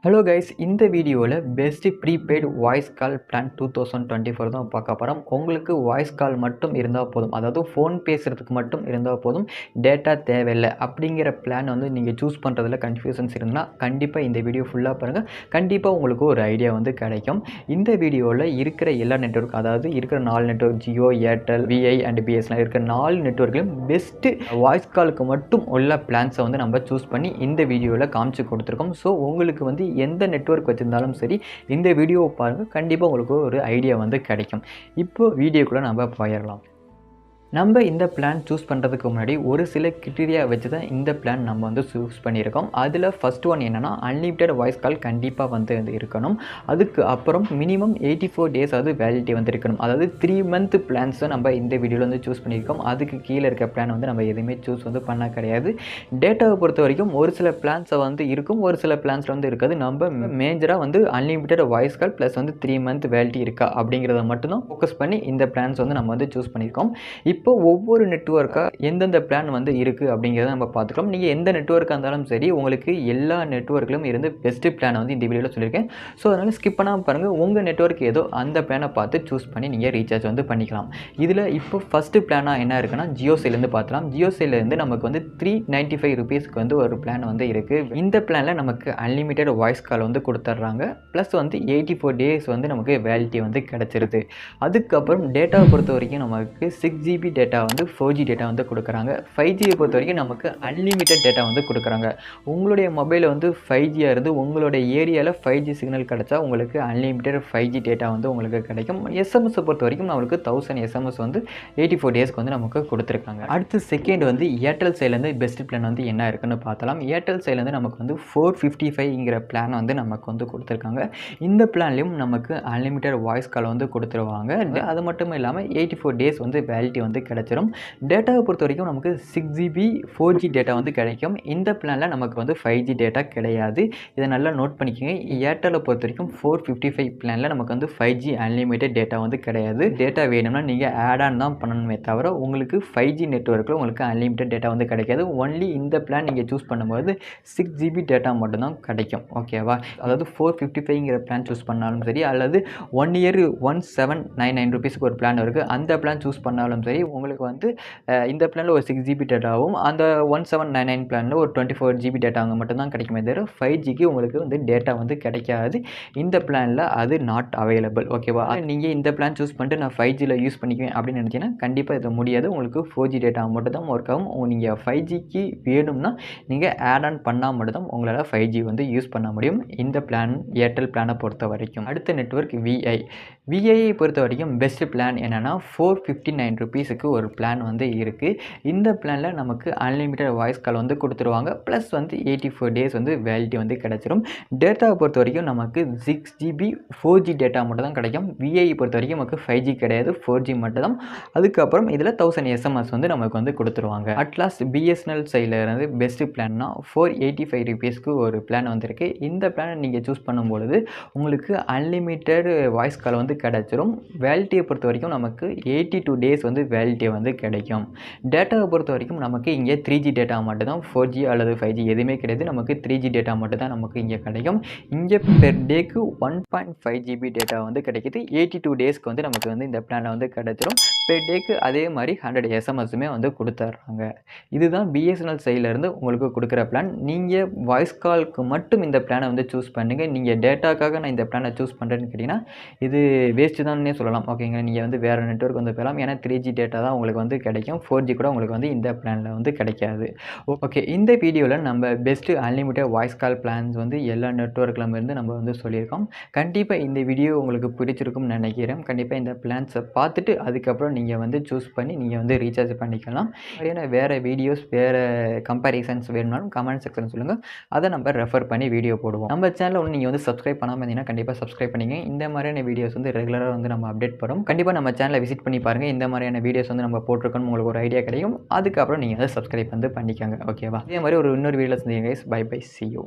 Hello guys, இந்த வீடியோவில் best prepaid voice call plan 2024 தான் பார்க்க போகிறோம். உங்களுக்கு வாய்ஸ் கால் மட்டும் இருந்தால் போதும், அதாவது ஃபோன் பேசுகிறதுக்கு மட்டும் இருந்தால் போதும், டேட்டா தேவையில்லை அப்படிங்கிற பிளான் வந்து நீங்கள் சூஸ் பண்ணுறதுல கன்ஃபியூஷன்ஸ் இருந்தால் கண்டிப்பாக இந்த வீடியோ ஃபுல்லாக பாருங்கள். கண்டிப்பாக உங்களுக்கு ஒரு ஐடியா வந்து கிடைக்கும். இந்த வீடியோவில் இருக்கிற எல்லா நெட்வொர்க், அதாவது இருக்கிற 4 network, Jio, Airtel, VI and BSNL இருக்கிற 4 நெட்வொர்க்லையும் பெஸ்ட்டு வாய்ஸ் காலுக்கு மட்டும் உள்ள பிளான்ஸை வந்து நம்ம சூஸ் பண்ணி இந்த வீடியோவில் காமிச்சு கொடுத்துருக்கோம். ஸோ உங்களுக்கு வந்து எந்த நெட்வொர்க் வச்சுருந்தாலும் சரி, இந்த வீடியோவை பாருங்கள், கண்டிப்பாக உங்களுக்கு ஒரு ஐடியா வந்து கிடைக்கும். இப்போ வீடியோக்குள்ளே நம்ம போயிடலாம். நம்ம இந்த பிளான் சூஸ் பண்ணுறதுக்கு முன்னாடி ஒரு சில கிரிட்டீரியா வச்சு தான் இந்த பிளான் நம்ம வந்து சூஸ் பண்ணியிருக்கோம். அதில் ஃபஸ்ட் ஒன் என்னென்னா, அன்லிமிட்டட் வாய்ஸ் கால் கண்டிப்பாக வந்து இருக்கணும். அதுக்கு அப்புறம் மினிமம் 84 டேஸ் அது வேலிடிட்டி வந்து இருக்கணும். அதாவது 3 மந்த் பிளான்ஸை நம்ம இந்த வீடியோவில் வந்து சூஸ் பண்ணியிருக்கோம். அதுக்கு கீழே இருக்க பிளான் வந்து நம்ம எதுவுமே சூஸ் வந்து பண்ண கிடையாது. டேட்டாவை பொறுத்த வரைக்கும் ஒரு சில பிளான்ஸை வந்து இருக்கும், ஒரு சில பிளான்ஸில் வந்து இருக்காது. நம்ம மேஜராக வந்து அன்லிமிட்டட் வாய்ஸ் கால் ப்ளஸ் வந்து 3 மந்த் வேலிடிட்டி இருக்கா அப்படிங்கிறத மட்டும்தான் ஃபோக்கஸ் பண்ணி இந்த பிளான்ஸ் வந்து நம்ம வந்து சூஸ் பண்ணியிருக்கோம். இப்போ ஒவ்வொரு நெட்வொர்க்காக எந்தெந்த பிளான் வந்து இருக்குது அப்படிங்கிறத நம்ம பார்த்துக்கலாம். நீங்கள் எந்த நெட்வொர்க்காக இருந்தாலும் சரி, உங்களுக்கு எல்லா நெட்வொர்க்லையும் இருந்து பெஸ்ட்டு பிளான் வந்து இந்த வீடியோவில் சொல்லியிருக்கேன். ஸோ அதனால் ஸ்கிப் பண்ணாமல் பாருங்கள். உங்கள் நெட்வொர்க் ஏதோ அந்த பிளானை பார்த்து சூஸ் பண்ணி நீங்கள் ரீசார்ஜ் வந்து பண்ணிக்கலாம். இதில் இப்போ ஃபஸ்ட்டு பிளானாக என்ன இருக்குன்னா, ஜியோ சைலேருந்து பார்த்துலாம். ஜியோ சைலேருந்து நமக்கு வந்து 395 ருபீஸ்க்கு வந்து ஒரு பிளான் வந்து இருக்குது. இந்த பிளானில் நமக்கு அன்லிமிட்டட் வாய்ஸ் கால் வந்து கொடுத்துட்றாங்க. ப்ளஸ் வந்து 84 டேஸ் வந்து நமக்கு வேலிடிட்டி வந்து கிடச்சிருது. அதுக்கப்புறம் டேட்டாவை பொறுத்த வரைக்கும் நமக்கு 6GB டேட்டா வந்து 4G டேட்டா வந்து கொடுக்குறாங்க. 5Gயை பொறுத்த வரைக்கும் நமக்கு அன்லிமிட்டட் டேட்டா வந்து கொடுக்குறாங்க. உங்களுடைய மொபைலில் வந்து 5Gயாக இருந்து உங்களுடைய ஏரியாவில் 5G சிக்னல் கிடச்சா உங்களுக்கு அன்லிமிட்டட் 5G டேட்டா வந்து உங்களுக்கு கிடைக்கும். எஸ்எம்எஸை பொறுத்த வரைக்கும் நம்மளுக்கு 1000 எஸ்எம்எஸ் வந்து 84 டேஸ்க்கு வந்து நமக்கு கொடுத்துருக்காங்க. அடுத்து செகண்ட் வந்து ஏர்டெல் சைட்லேருந்து பெஸ்ட் பிளான் வந்து என்ன இருக்குன்னு பார்த்தலாம். ஏர்டெல் சைட்லேருந்து நமக்கு வந்து 455ங்கிற பிளான் வந்து நமக்கு வந்து கொடுத்துருக்காங்க. இந்த பிளான்லேயும் நமக்கு அன்லிமிட்டட் வாய்ஸ் கால் வந்து கொடுத்துருவாங்க. அது மட்டும் இல்லாமல் 84 டேஸ் வந்து வேலிடிட்டி வந்து கிடைச்சிரும். டேட்டாவை பொறுத்த வரைக்கும் நமக்கு 6GB 4G டேட்டா வந்து கிடைக்கும். இந்த பிளானில் நமக்கு வந்து 5G டேட்டா கிடையாது. இதை நல்லா நோட் பண்ணிக்கோங்க. ஏர்டெலை பொறுத்த வரைக்கும் 455 பிளானில் நமக்கு வந்து 5G அன்லிமிட்டட் டேட்டா வந்து கிடையாது. டேட்டா வேணும்னா நீங்கள் ஆட் ஆன் தான் பண்ணணுமே தவிர உங்களுக்கு 5G நெட்வொர்க்கில் உங்களுக்கு அன்லிமிட்டட் டேட்டா வந்து கிடைக்காது. ஒன்லி இந்த பிளான் நீங்கள் சூஸ் பண்ணும்போது 6GB டேட்டா மட்டும்தான் கிடைக்கும். ஓகேவா? அதாவது 455ங்கிற பிளான் சூஸ் பண்ணாலும் சரி, அல்லது 1 இயர் 1799 ருபீஸ்க்கு ஒரு பிளான் இருக்குது, அந்த பிளான் சூஸ் பண்ணாலும் சரி, உங்களுக்கு வந்து இந்த பிளானில் ஒரு 6GB டேட்டாவும் அந்த 1799 பிளானில் ஒரு 24GB டேட்டாங்க மட்டும்தான் கிடைக்குமே தவிர 5Gக்கு உங்களுக்கு வந்து டேட்டா வந்து கிடைக்காது. இந்த பிளானில் அது நாட் அவைலபிள். ஓகேவா? நீங்கள் இந்த பிளான் சூஸ் பண்ணிட்டு நான் 5Gயில் யூஸ் பண்ணிக்குவேன் அப்படின்னு நினச்சிங்கன்னா கண்டிப்பாக இது முடியாது. உங்களுக்கு 4G டேட்டா மட்டும் தான் ஒர்க் ஆகும். நீங்கள் 5Gக்கு வேணும்னா நீங்கள் ஆட் ஆன் பண்ணால் மட்டும்தான் உங்களால் 5G வந்து யூஸ் பண்ண முடியும். இந்த பிளான் ஏர்டெல் பிளானை பொறுத்த வரைக்கும். அடுத்த நெட்வொர்க் விஐ. விஐயை பொறுத்த வரைக்கும் பெஸ்ட் பிளான் என்னென்னா 459 ருபீஸுக்கு ஒரு பிளான் வந்து இருக்குது. இந்த பிளானில் நமக்கு அன்லிமிட்டட் வாய்ஸ் கால் வந்து கொடுத்துருவாங்க. ப்ளஸ் வந்து 84 டேஸ் வந்து வேலிடிட்டி வந்து கிடச்சிரும். டேட்டாவை பொறுத்த வரைக்கும் நமக்கு 6GB 4G டேட்டா மட்டும் தான் கிடைக்கும். விஐ பொறுத்த வரைக்கும் நமக்கு 5G கிடையாது, 4G மட்டும் தான். அதுக்கப்புறம் இதில் 1000 எஸ்எம்எஸ் வந்து நமக்கு வந்து கொடுத்துருவாங்க. அட்லாஸ்ட் பிஎஸ்என்எல் சைடில் இருந்து பெஸ்ட் பிளான்னா 485 ருபீஸ்க்கு ஒரு பிளான் வந்துருக்கு. இந்த பிளானை நீங்கள் சூஸ் பண்ணும்பொழுது உங்களுக்கு அன்லிமிட்டட் வாய்ஸ் கால் வந்து கிடச்சிரும். வேலிடிட்டியை பொறுத்த வரைக்கும் நமக்கு 82 டேஸ் வந்து வேலிடிட்டி வந்து கிடைக்கும். டேட்டாவை பொறுத்த வரைக்கும் நமக்கு இங்கே 3G டேட்டா மட்டும் தான், 4G அல்லது 5G எதுவுமே கிடையாது. நமக்கு 3G டேட்டா மட்டும் தான் நமக்கு இங்கே கிடைக்கும். இங்கே பெர் டேக்கு 1.5GB டேட்டா வந்து கிடைக்கிது. 82 டேஸ்க்கு வந்து நமக்கு வந்து இந்த பிளானில் வந்து கிடைச்சிரும். பெர் டேக்கு அதே மாதிரி 100 எஸ்எம்எஸுமே வந்து கொடுத்துட்றாங்க. இதுதான் பிஎஸ்என்எல் சைட்லேருந்து உங்களுக்கு கொடுக்குற பிளான். நீங்கள் வாய்ஸ் காலுக்கு மட்டும் இந்த பிளானை வந்து சூஸ் பண்ணுங்கள். நீங்கள் டேட்டாக்காக நான் இந்த பிளானை சூஸ் பண்ணுறேன்னு கேட்டிங்கன்னா இது வேஸ்ட்டு தானே சொல்லலாம். ஓகேங்க, நீங்கள் வந்து வேறு நெட்வொர்க் வந்து போகலாம். ஏன்னா 3G டேட்டா தான் உங்களுக்கு வந்து கிடைக்கும். 4G கூட உங்களுக்கு வந்து இந்த பிளானில் வந்து கிடைக்காது. ஓகே, இந்த வீடியோவில் நம்ம best unlimited voice call plans வந்து எல்லா நெட்வொர்க்லேருந்து நம்ம வந்து சொல்லியிருக்கோம். கண்டிப்பாக இந்த வீடியோ உங்களுக்கு பிடிச்சிருக்கும்னு நினைக்கிறேன். கண்டிப்பாக இந்த பிளான்ஸை பார்த்துட்டு அதுக்கப்புறம் நீங்கள் வந்து சூஸ் பண்ணி நீங்கள் வந்து ரீசார்ஜ் பண்ணிக்கலாம். ஏன்னா வேறு வீடியோஸ், வேறு கம்பேரிசன்ஸ் வேணும்னாலும் கமெண்ட் செக்ஷன் சொல்லுங்கள். அதை நம்ம ரெஃபர் பண்ணி வீடியோ போடுவோம். நம்ம சேனலில் ஒன்று நீங்கள் வந்து சப்ஸ்கிரைப் பண்ணாமல் இருந்தீங்கன்னா கண்டிப்பாக சப்ஸ்கிரைப் பண்ணிங்க. இந்த மாதிரியான வீடியோஸ் வந்து ரெகுலராக வந்து நம்ம அப்டேட் பண்ணுறோம். கண்டிப்பாக நம்ம சேனலை விசிட் பண்ணி பாருங்கள். இந்த மாதிரியான வீடியோஸ் வந்து நம்ம போட்டிருக்கோன்னு உங்களுக்கு ஒரு ஐடியா கிடைக்கும். அதுக்கப்புறம் நீங்கள் வந்து சப்ஸ்கிரைப் வந்து பண்ணிக்கோங்க. ஓகேவா? இதே மாதிரி இன்னொரு வீடியோவில் சந்திங்க guys. Bye bye, see you.